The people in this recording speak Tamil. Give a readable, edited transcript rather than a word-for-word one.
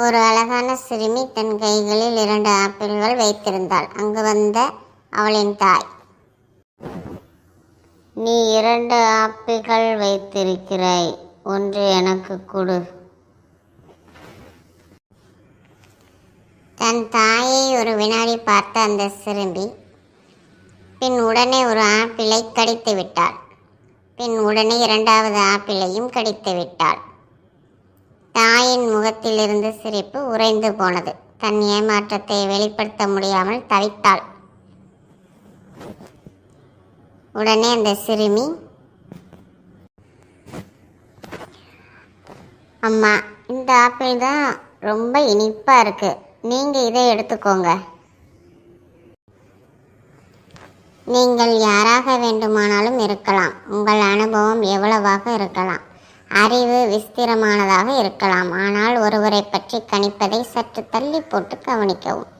ஒரு அழகான சிறுமி தன் கைகளில் 2 ஆப்பிள்கள் வைத்திருந்தாள். அங்கு வந்த அவளின் தாய், நீ 2 ஆப்பிள்கள் வைத்திருக்கிறாய், ஒன்று எனக்கு கொடு. தன் தாயை ஒரு வினாடி பார்த்த அந்த சிறுமி பின் உடனே ஒரு ஆப்பிளை கடித்து விட்டாள். பின் உடனே 2வது ஆப்பிளையும் கடித்து விட்டாள். தாயின் முகத்திலிருந்து சிரிப்பு உறைந்து போனது. தன் ஏமாற்றத்தை வெளிப்படுத்த முடியாமல் தவித்தாள். உடனே அந்த சிறுமி, அம்மா, இந்த ஆப்பிள் தான் ரொம்ப இனிப்பாக இருக்கு, நீங்கள் இதை எடுத்துக்கோங்க. நீங்கள் யாராக வேண்டுமானாலும் இருக்கலாம், உங்கள் அனுபவம் எவ்வளவாக இருக்கலாம், அறிவு விஸ்திரமானதாக இருக்கலாம், ஆனால் ஒருவரை பற்றி கணிப்பதை சற்று தள்ளி போட்டு கவனிக்கவும்.